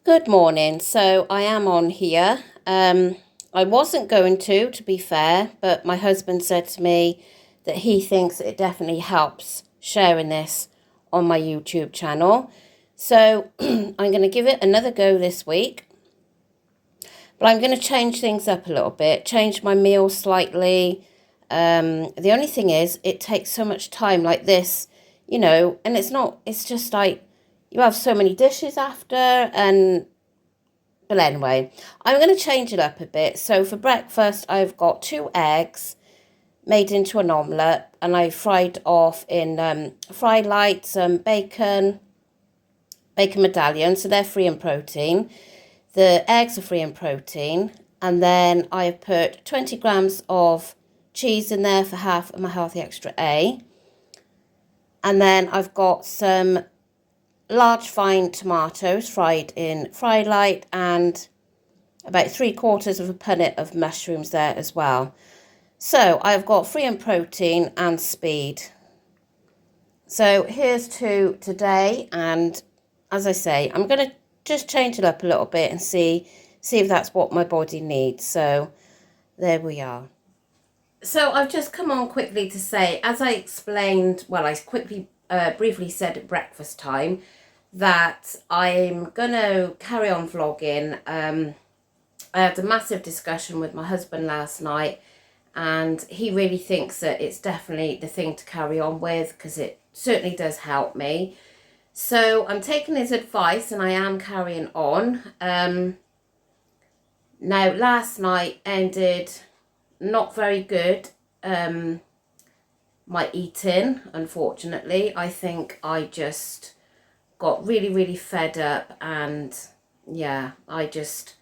Good morning. So I am on here. I wasn't going to be fair, but my husband said to me that he thinks it definitely helps sharing this on my YouTube channel. So I'm going to give it another go this week. But I'm going to change things up a little bit, change my meal slightly. The only thing is, it takes so much time like this, and it's just like you have so many dishes after. But anyway, I'm going to change it up a bit. So for breakfast, I've got 2 eggs made into an omelette, and I fried off in fry light some bacon medallions, so they're free in protein. The eggs are free in protein, and then I have put 20 grams of cheese in there for half of my Healthy Extra A. And then I've got some large fine tomatoes fried in fry light, and about 3/4 of a punnet of mushrooms there as well. So I've got free in protein and speed. So here's to today, and as I say, I'm going to just change it up a little bit and see if that's what my body needs. So there we are. So I've just come on quickly to say, as I explained, well, I quickly, briefly said at breakfast time, that I'm going to carry on vlogging. I had a massive discussion with my husband last night, and he really thinks that it's definitely the thing to carry on with because it certainly does help me. So I'm taking his advice and I am carrying on. Now, last night ended not very good. My eating, unfortunately. I think I just got really fed up, and yeah, I just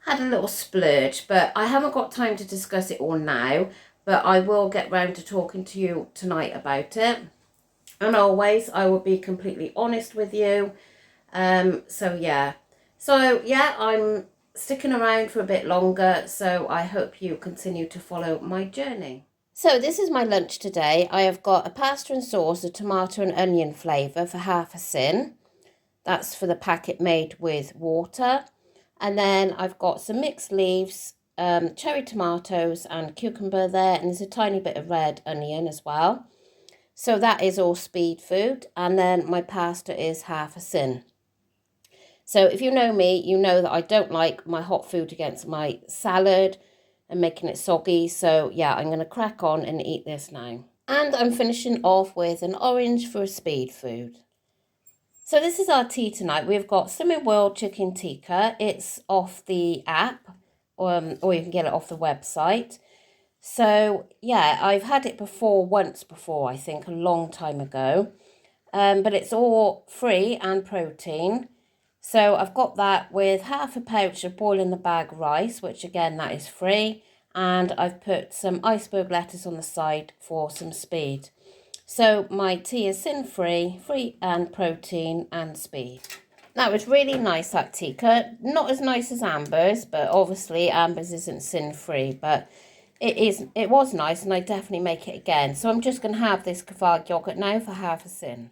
had a little splurge, but I haven't got time to discuss it all now, but I will get round to talking to you tonight about it. And always, I will be completely honest with you. So yeah, I'm sticking around for a bit longer, so I hope you continue to follow my journey. So this is my lunch today. I have got a pasta and sauce, a tomato and onion flavour for half a syn. That's for the packet made with water. And then I've got some mixed leaves, cherry tomatoes and cucumber there. And there's a tiny bit of red onion as well. So that is all speed food. And then my pasta is half a syn. So if you know me, you know that I don't like my hot food against my salad and making it soggy. So yeah, I'm going to crack on and eat this now. And I'm finishing off with an orange for a speed food. So this is our tea tonight. We've got Slimming World Chicken Tikka. It's off the app, or you can get it off the website. So yeah, I've had it once before, I think, a long time ago. But it's all free and protein. So I've got that with half a pouch of boil in the bag rice, which again, that is free. And I've put some iceberg lettuce on the side for some speed. So my tea is syn-free, free and protein and speed. That was really nice, that tikka. Not as nice as Amber's, but obviously Amber's isn't syn-free, but it was nice, and I definitely make it again. So I'm just going to have this Kvarg yogurt now for half a syn.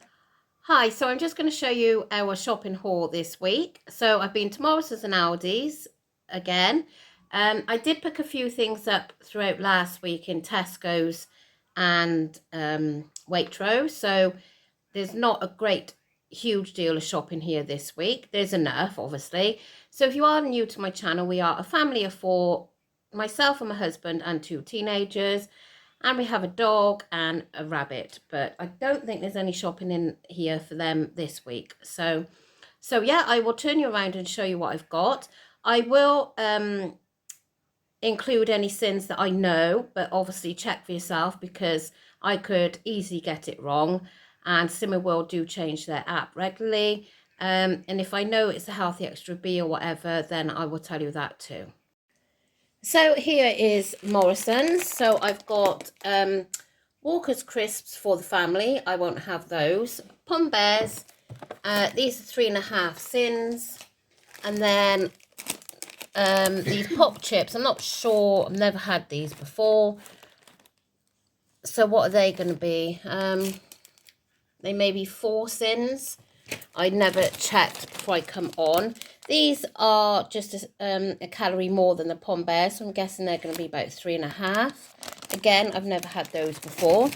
Hi, so I'm just going to show you our shopping haul this week. So I've been to Morrisons and Aldi's again. I did pick a few things up throughout last week in Tesco's and Waitrose. So there's not a huge deal of shopping here this week. There's enough, obviously. So if you are new to my channel, we are a family of 4, myself and my husband and 2 teenagers. And we have a dog and a rabbit, but I don't think there's any shopping in here for them this week. So yeah, I will turn you around and show you what I've got. I will include any syns that I know, but obviously check for yourself because I could easily get it wrong. And Slimming World do change their app regularly. And if I know it's a Healthy Extra B or whatever, then I will tell you that too. So here is Morrisons. So I've got Walker's crisps for the family. I won't have those. Pom Bears. These are 3.5 syns. And then these pop chips. I'm not sure. I've never had these before. So what are they going to be? They may be 4 syns. I never checked before I come on. These are just a calorie more than the Pom Bear, so I'm guessing they're going to be about 3.5. Again, I've never had those before.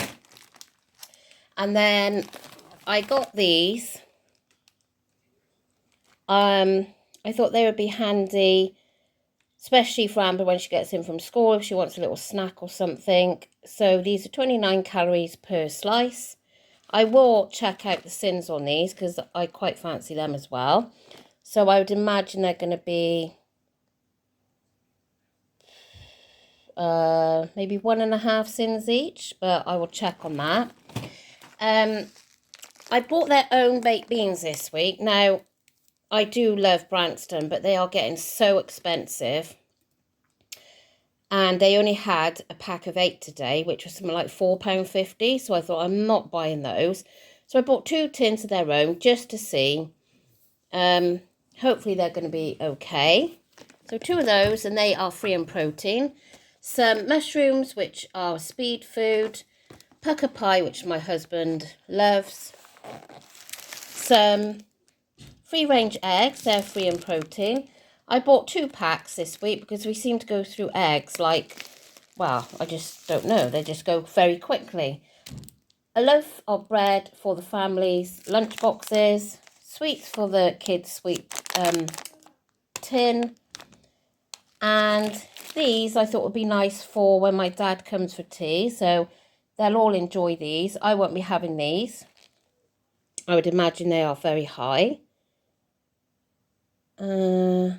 And then I got these. I thought they would be handy, especially for Amber when she gets in from school, if she wants a little snack or something. So these are 29 calories per slice. I will check out the syns on these because I quite fancy them as well. So I would imagine they're going to be maybe 1.5 syns each, but I will check on that. I bought their own baked beans this week. Now, I do love Branston, but they are getting so expensive. And they only had a pack of 8 today, which was something like £4.50. So I thought, I'm not buying those. So I bought 2 tins of their own just to see. Hopefully they're going to be okay. So 2 of those, and they are free in protein. Some mushrooms, which are speed food. Pucker pie, which my husband loves. Some free-range eggs, they're free in protein. I bought 2 packs this week because we seem to go through eggs like, well, I just don't know. They just go very quickly. A loaf of bread for the family's lunch boxes. Sweets for the kids' sweet tin. And these I thought would be nice for when my dad comes for tea. So they'll all enjoy these. I won't be having these. I would imagine they are very high. I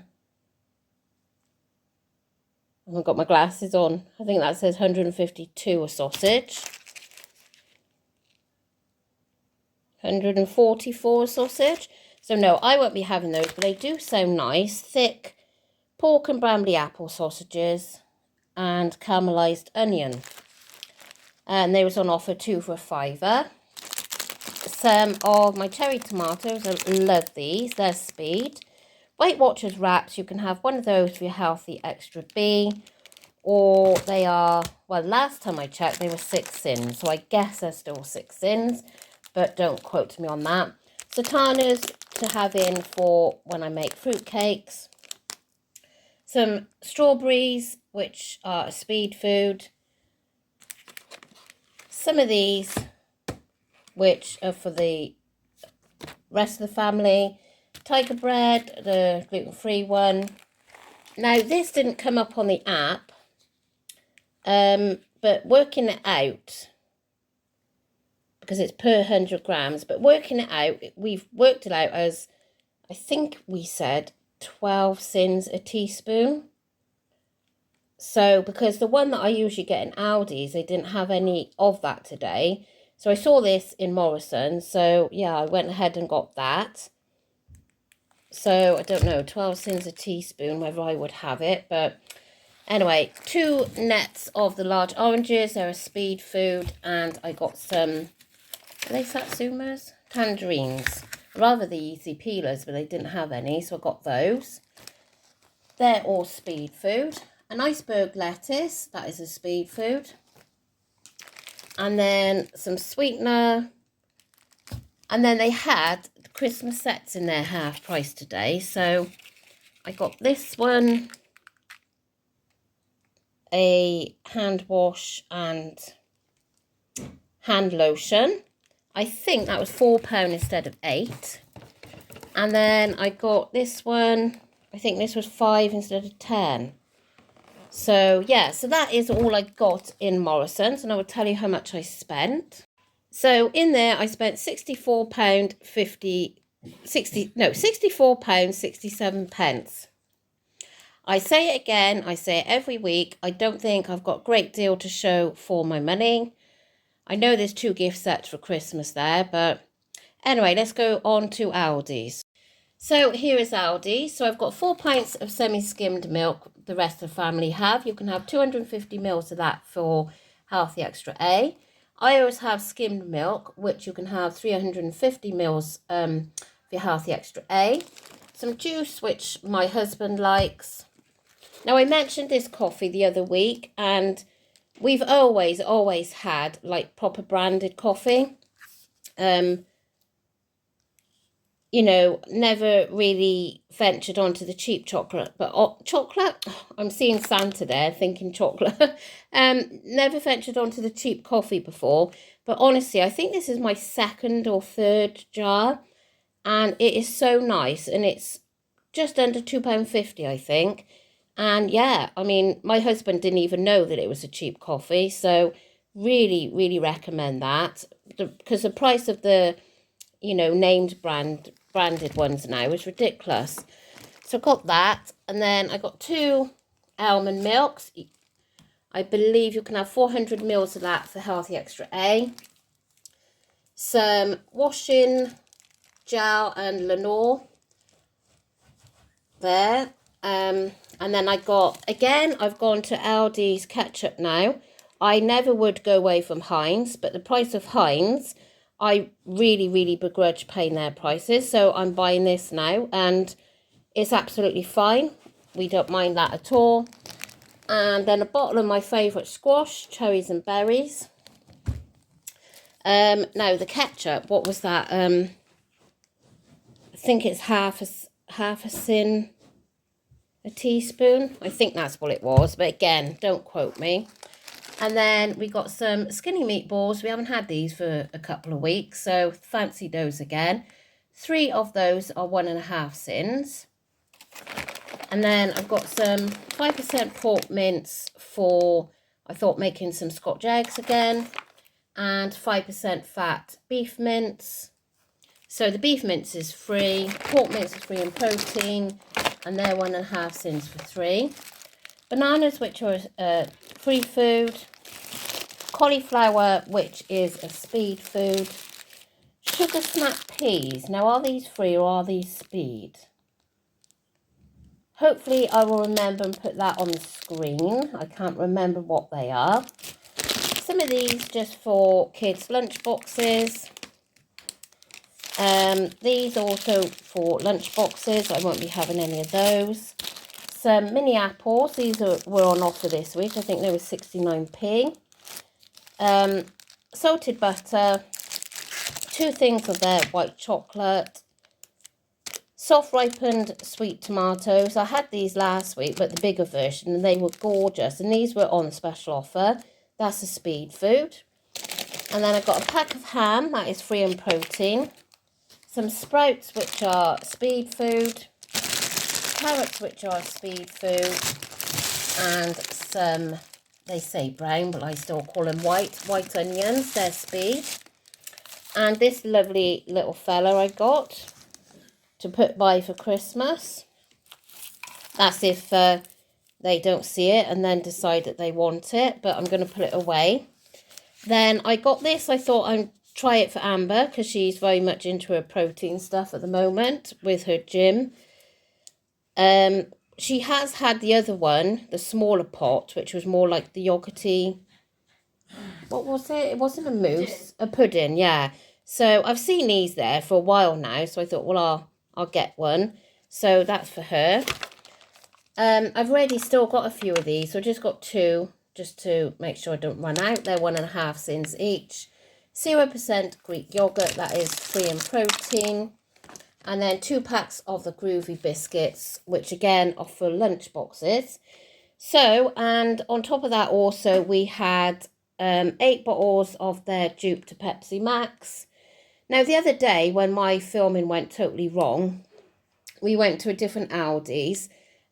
haven't got my glasses on. I think that says 152 a sausage. 144 a sausage. So no, I won't be having those, but they do sound nice. Thick pork and brambly apple sausages and caramelised onion. And they was on offer 2 for £5. Some of my cherry tomatoes. I love these. They're speed. Weight Watchers wraps, you can have one of those for your healthy extra B, or they are, well, last time I checked, they were 6 syns, so I guess they're still 6 syns, but don't quote me on that. Sultanas to have in for when I make fruit cakes. Some strawberries, which are a speed food. Some of these, which are for the rest of the family. Tiger bread, the gluten-free one. Now, this didn't come up on the app, but working it out, because it's per 100 grams, but working it out, we've worked it out as, I think we said 12 syns a teaspoon. So, because the one that I usually get in Aldi's, they didn't have any of that today. So I saw this in Morrisons, so yeah, I went ahead and got that. So, I don't know, 12 syns a teaspoon, whether I would have it. But anyway, 2 nets of the large oranges. They're a speed food. And I got some, are they satsumas? Tangerines. Rather the easy peelers, but they didn't have any. So, I got those. They're all speed food. An iceberg lettuce. That is a speed food. And then some sweetener. And then they had Christmas sets in their half price today. So I got this one, a hand wash and hand lotion. I think that was £4 instead of 8. And then I got this one, I think this was 5 instead of 10. So yeah, so that is all I got in Morrisons, and I will tell you how much I spent. So in there, I spent £64.67. I say it again, I say it every week. I don't think I've got a great deal to show for my money. I know there's 2 gift sets for Christmas there, but anyway, let's go on to Aldi's. So here is Aldi. So I've got 4 pints of semi-skimmed milk. The rest of the family have. You can have 250 mils of that for Healthy Extra A. I always have skimmed milk, which you can have 350 mils for your Healthy Extra A. Some juice, which my husband likes. Now, I mentioned this coffee the other week, and we've always had like proper branded coffee. you know, never really ventured onto the cheap chocolate, but chocolate, I'm seeing Santa there thinking chocolate. Never ventured onto the cheap coffee before, but honestly, I think this is my second or third jar, and it is so nice, and it's just under £2.50, I think. And yeah, I mean, my husband didn't even know that it was a cheap coffee, so really, really recommend that, because the price of the, you know, named branded ones now is ridiculous. So I got that, and then I got 2 almond milks. I believe you can have 400 mils of that for Healthy Extra A. Some washing gel and Lenore there. And then I got, again, I've gone to Aldi's ketchup now. I never would go away from Heinz, but the price of Heinz, I really, really begrudge paying their prices. So I'm buying this now, and it's absolutely fine. We don't mind that at all. And then a bottle of my favourite squash, cherries and berries. Now the ketchup, what was that? I think it's half a syn, a teaspoon. I think that's what it was, but again, don't quote me. And then we got some skinny meatballs. We haven't had these for a couple of weeks, so fancy those again. 3 of those are 1.5 syns. And then I've got some 5% pork mince for, I thought, making some Scotch eggs again. And 5% fat beef mince. So the beef mince is free, pork mince is free in protein, and they're 1.5 syns for 3. Bananas, which are free food. Cauliflower, which is a speed food. Sugar snap peas. Now, are these free or are these speed? Hopefully I will remember and put that on the screen. I can't remember what they are. Some of these just for kids' lunch boxes. These also for lunch boxes. I won't be having any of those. Some mini apples. These were on offer this week. I think they were 69p. Salted butter. 2 things of their white chocolate. Soft ripened sweet tomatoes. I had these last week, but the bigger version, and they were gorgeous. And these were on special offer. That's a speed food. And then I've got a pack of ham. That is free in protein. Some sprouts, which are speed food. Carrots, which are speed food. And some, they say brown, but I still call them white onions. They're speed. And this lovely little fella I got to put by for Christmas. That's if they don't see it and then decide that they want it, but I'm going to put it away. Then I got this. I thought I'd try it for Amber, because she's very much into her protein stuff at the moment with her gym. She has had the other one, the smaller pot, which was more like the yogurty. What was it? It wasn't a mousse, a pudding, yeah. So I've seen these there for a while now, so I thought, well, I'll get one. So that's for her. I've already still got a few of these, so I just got 2, just to make sure I don't run out. They're 1.5 syns each. 0% Greek yogurt, that is free in protein. And then 2 packs of the Groovy biscuits, which again are for lunch boxes. So, and on top of that also, we had 8 bottles of their dupe to Pepsi Max. Now, the other day when my filming went totally wrong, we went to a different Aldi's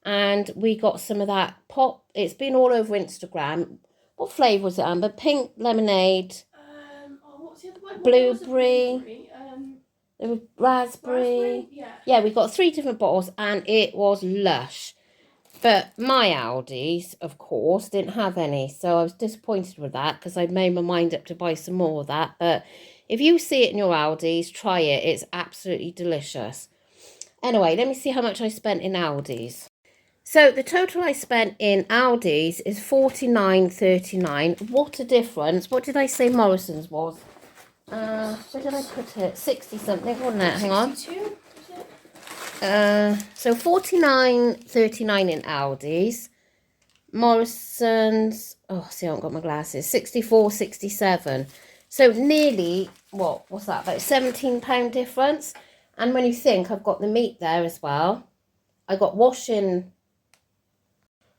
and we got some of that pop. It's been all over Instagram. What flavour was it, Amber? Pink lemonade. What's the other one? Blueberry. There was raspberry. Yeah, we got 3 different bottles and it was lush. But my Aldi's, of course, didn't have any. So I was disappointed with that, because I'd made my mind up to buy some more of that. But if you see it in your Aldi's, try it. It's absolutely delicious. Anyway, let me see how much I spent in Aldi's. So the total I spent in Aldi's is $49.39. What a difference. What did I say Morrisons was? Where did I put it? 60 something, wasn't it? Hang on. 62, So $49.39 in Aldi's. Morrisons, oh, see, I haven't got my glasses. 64.67. So nearly, what's that? About £17 difference. And when you think I've got the meat there as well, I got washing.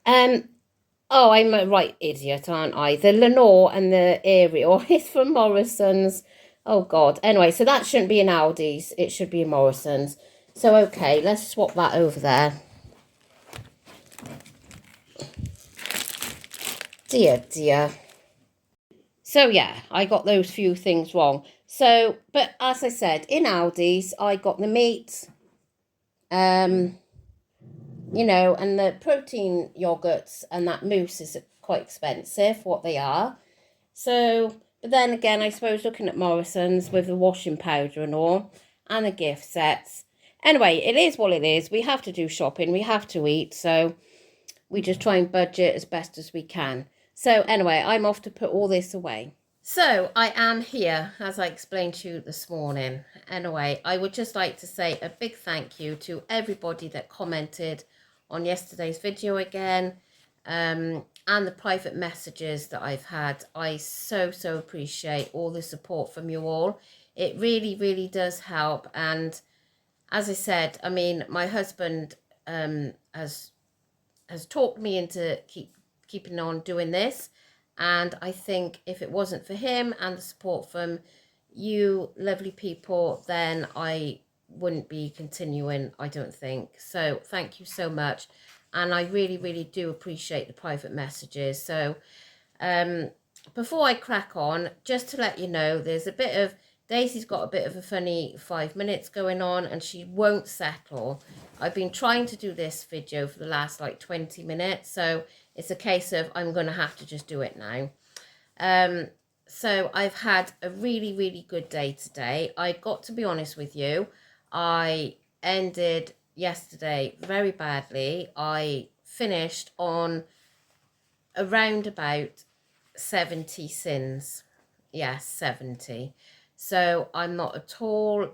Oh, I'm a right idiot, aren't I? The Lenore and the Ariel is from Morrisons. Oh, God. Anyway, so that shouldn't be in Aldi's. It should be in Morrisons. So, okay, let's swap that over there. Dear, dear. So, yeah, I got those few things wrong. So, but as I said, in Aldi's, I got the meat, you know, and the protein yogurts and that mousse is quite expensive, what they are. So, but then again, I suppose looking at Morrisons with the washing powder and all, and the gift sets. Anyway, it is what it is. We have to do shopping. We have to eat. So we just try and budget as best as we can. So anyway, I'm off to put all this away. So I am here, as I explained to you this morning. Anyway, I would just like to say a big thank you to everybody that commented on yesterday's video again. And the private messages that I've had. I so appreciate all the support from you all. It really does help. And as I said, I mean, my husband has talked me into keeping on doing this, and I think if it wasn't for him and the support from you lovely people, then I wouldn't be continuing, I don't think. So thank you so much. And I really do appreciate the private messages. So before I crack on, just to let you know, there's a bit of, Daisy's got a bit of a funny 5 minutes going on and she won't settle. I've been trying to do this video for the last like 20 minutes. So it's a case of I'm going to have to just do it now. So I've had a really good day today. I got to be honest with you. I ended yesterday very badly. I finished on around about 70 syns. Yes, 70. So I'm not at all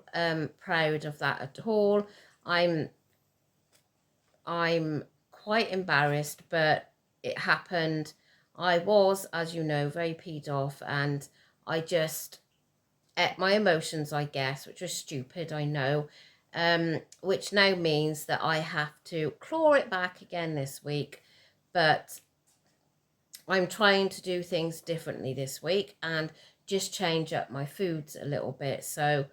proud of that at all. I'm quite embarrassed, but it happened. I was, as you know, very peed off, and I just ate my emotions, I guess, which was stupid, I know. Which now means that I have to claw it back again this week. But I'm trying to do things differently this week and just change up my foods a little bit. So,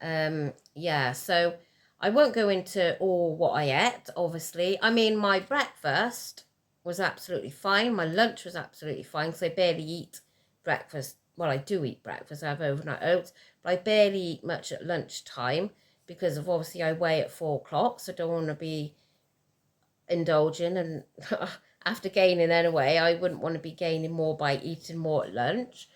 yeah, so I won't go into all what I ate, obviously. I mean, my breakfast was absolutely fine. My lunch was absolutely fine because I barely eat breakfast. Well, I do eat breakfast. I have overnight oats, but I barely eat much at lunchtime because of obviously I weigh at 4 o'clock. So I don't want to be indulging, and after gaining anyway, I wouldn't want to be gaining more by eating more at lunch.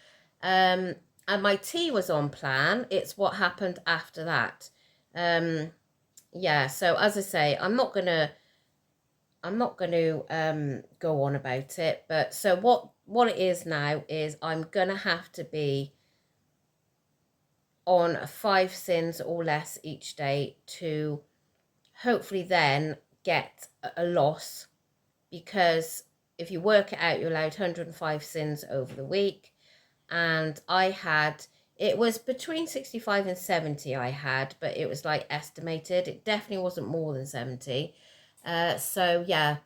And my tea was on plan. It's what happened after that. Yeah, so as I say, I'm not gonna go on about it, but so what it is now is I'm gonna have to be on 5 syns or less each day to hopefully then get a loss, because if you work it out, you're allowed 105 syns over the week. And it was between 65 and 70 I had, but it was like estimated. It definitely wasn't more than 70. So yeah,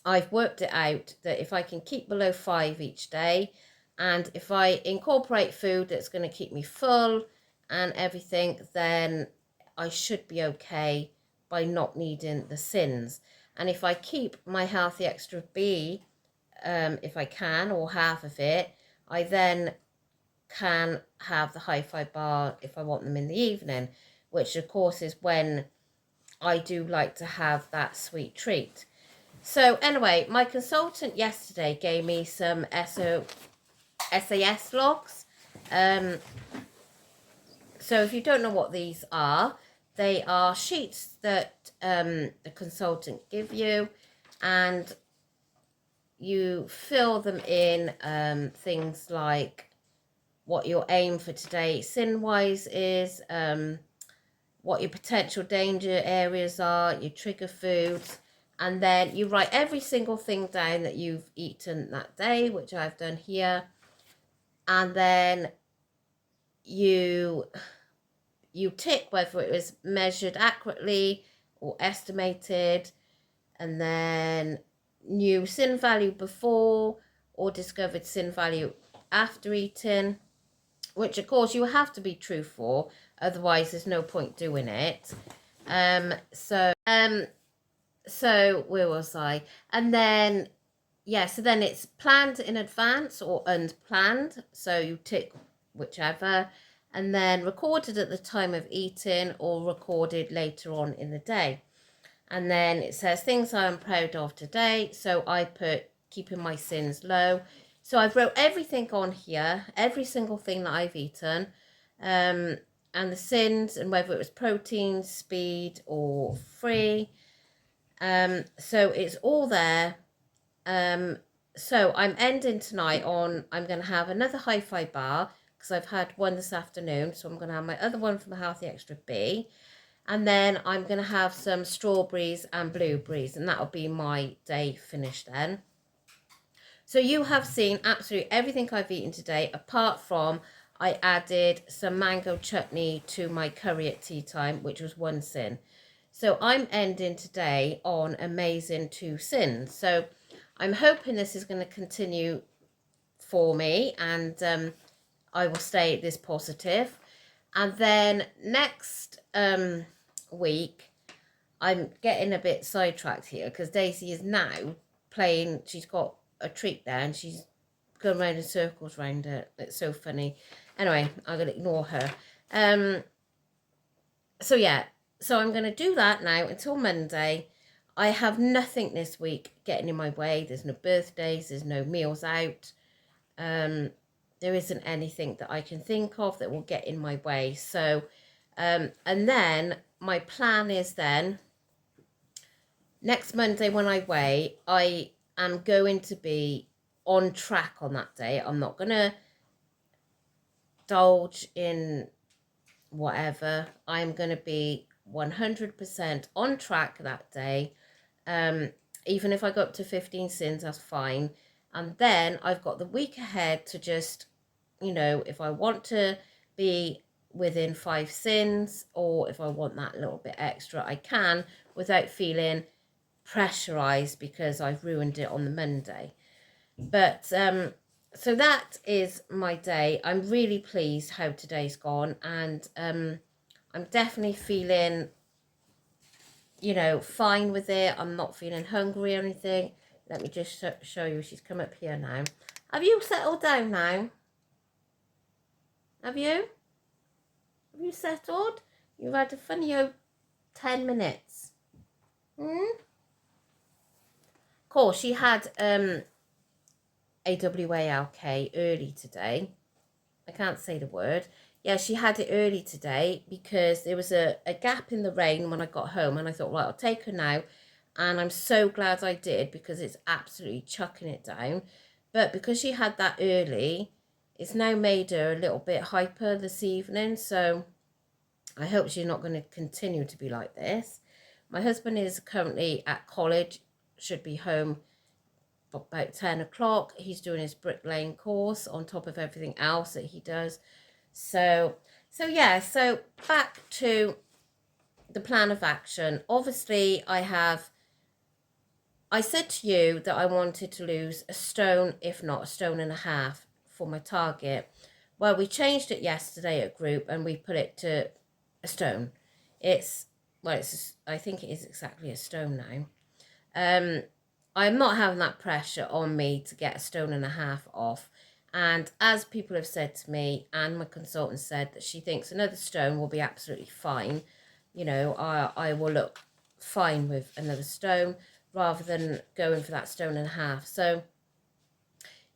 I've worked it out that if I can keep below 5 each day, and if I incorporate food that's going to keep me full and everything, then I should be okay by not needing the syns. And if I keep my healthy extra B, if I can, or half of it, I then can have the hi-fi bar if I want them in the evening, which of course is when I do like to have that sweet treat. So anyway, my consultant yesterday gave me some SAS logs. So if you don't know what these are, they are sheets that the consultant give you, and you fill them in things like what your aim for today sin-wise is, what your potential danger areas are, your trigger foods, and then you write every single thing down that you've eaten that day, which I've done here, and then you you tick whether it was measured accurately or estimated, and then new sin value before or discovered sin value after eating, which of course you have to be true for, otherwise there's no point doing it. So where was I? And then so then it's planned in advance or unplanned, so you tick whichever, and then recorded at the time of eating or recorded later on in the day. And then it says things I'm proud of today, so I put keeping my sins low. So I've wrote everything on here, every single thing that I've eaten, and the sins, and whether it was protein, speed or free. So it's all there. So I'm ending tonight on, I'm going to have another hi-fi bar because I've had one this afternoon. So I'm going to have my other one from the Healthy Extra B. And then I'm going to have some strawberries and blueberries, and that'll be my day finished then. So you have seen absolutely everything I've eaten today, apart from I added some mango chutney to my curry at tea time, which was 1 sin. So I'm ending today on amazing 2 sins. So I'm hoping this is going to continue for me, and I will stay this positive. And then next week, I'm getting a bit sidetracked here because Daisy is now playing. She's got a treat there and she's going round in circles around it. It's so funny. Anyway, I'm going to ignore her. So I'm going to do that now until Monday. I have nothing this week getting in my way. There's no birthdays. There's no meals out. There isn't anything that I can think of that will get in my way. So, and then my plan is then next Monday when I weigh, I am going to be on track on that day. I'm not going to indulge in whatever. I'm going to be 100% on track that day. Even if I go up to 15 sins, that's fine. And then I've got the week ahead to just, if I want to be within 5 sins, or if I want that little bit extra, I can, without feeling pressurized because I've ruined it on the Monday. But so that is my day. I'm really pleased how today's gone, and I'm definitely feeling fine with it. I'm not feeling hungry or anything. Let me just show you. She's come up here now. Have you settled down now? Have you? Have you settled? You've had a funny old 10 minutes. Of course, she had AWALK early today. I can't say the word. Yeah, she had it early today because there was a gap in the rain when I got home, and I thought, right, I'll take her now. And I'm so glad I did because it's absolutely chucking it down. But because she had that early, it's now made her a little bit hyper this evening. So I hope she's not going to continue to be like this. My husband is currently at college, should be home about 10 o'clock. He's doing his bricklaying course on top of everything else that he does. So back to the plan of action. Obviously, I said to you that I wanted to lose a stone, if not a stone and a half, for my target. Well, we changed it yesterday at group and we put it to a stone. I think it is exactly a stone now. I'm not having that pressure on me to get a stone and a half off. And as people have said to me, and my consultant said that she thinks another stone will be absolutely fine. I will look fine with another stone rather than going for that stone and a half. So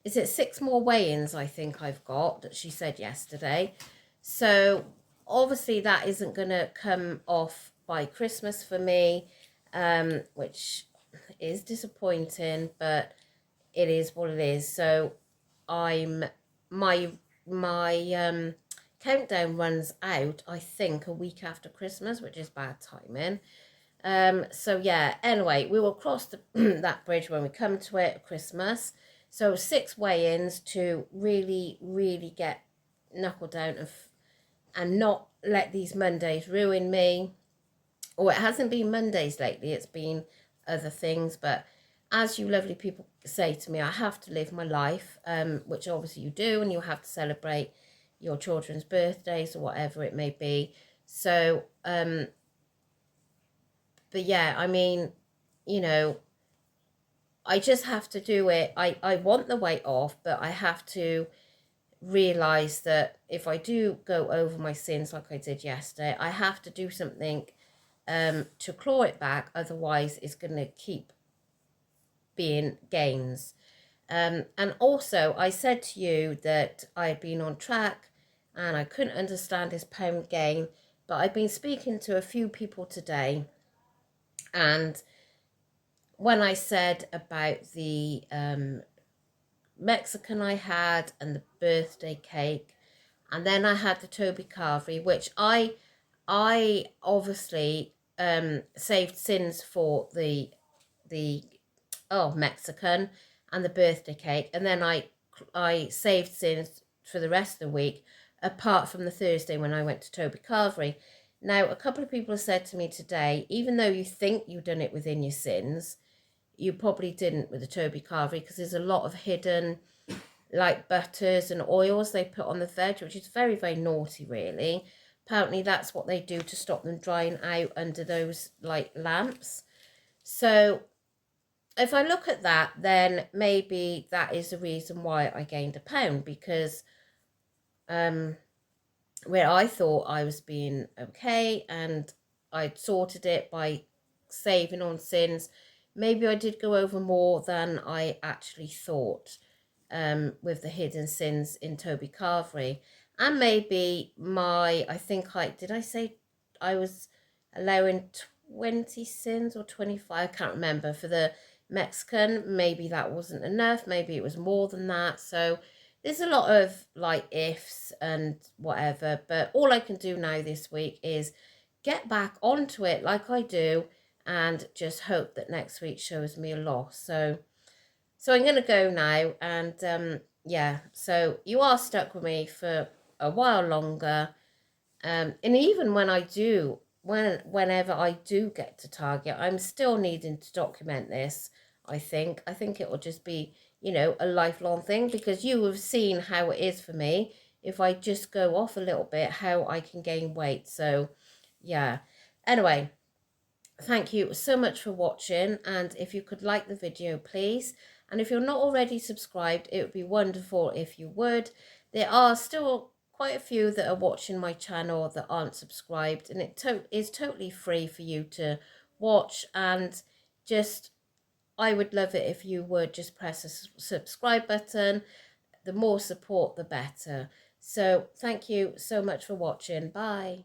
is it 6 more weigh-ins I think I've got that she said yesterday. So obviously that isn't going to come off by Christmas for me, which is disappointing, but it is what it is. So my countdown runs out, I think, a week after Christmas, which is bad timing. Anyway, we will cross that bridge when we come to it, Christmas. So 6 weigh-ins to really, really get knuckled down and and not let these Mondays ruin me. Or it hasn't been Mondays lately, it's been other things. But as you lovely people say to me, I have to live my life, which obviously you do, and you have to celebrate your children's birthdays or whatever it may be. So, but yeah, I mean, you know, I just have to do it. I want the weight off, but I have to realize that if I do go over my sins like I did yesterday, I have to do something to claw it back. Otherwise, it's going to keep being gains. And also, I said to you that I had been on track and I couldn't understand this pound gain, but I've been speaking to a few people today, and when I said about the Mexican I had and the birthday cake, and then I had the Toby Carvery, which I obviously saved sins for the Mexican and the birthday cake, and then I saved sins for the rest of the week, apart from the Thursday when I went to Toby Carvery. Now, a couple of people have said to me today, even though you think you've done it within your sins, you probably didn't with the Toby Carvery, because there's a lot of hidden like butters and oils they put on the veg, which is very, very naughty, really. Apparently that's what they do to stop them drying out under those like lamps. So if I look at that, then maybe that is the reason why I gained a pound, because where I thought I was being okay and I'd sorted it by saving on sins, maybe I did go over more than I actually thought with the hidden sins in Toby Carvery. And maybe did I say I was allowing 20 sins or 25? I can't remember for the Mexican. Maybe that wasn't enough. Maybe it was more than that. So there's a lot of like ifs and whatever, but all I can do now this week is get back onto it like I do and just hope that next week shows me a loss. So I'm going to go now, and yeah, so you are stuck with me for a while longer. And even whenever I do get to target, I'm still needing to document this. I think it will just be, a lifelong thing, because you have seen how it is for me. If I just go off a little bit, how I can gain weight. So yeah. Anyway, thank you so much for watching, and if you could like the video, please. And if you're not already subscribed, it would be wonderful if you would. There are still quite a few that are watching my channel that aren't subscribed, and it is totally free for you to watch. And just, I would love it if you would just press a subscribe button. The more support, the better. So thank you so much for watching. Bye.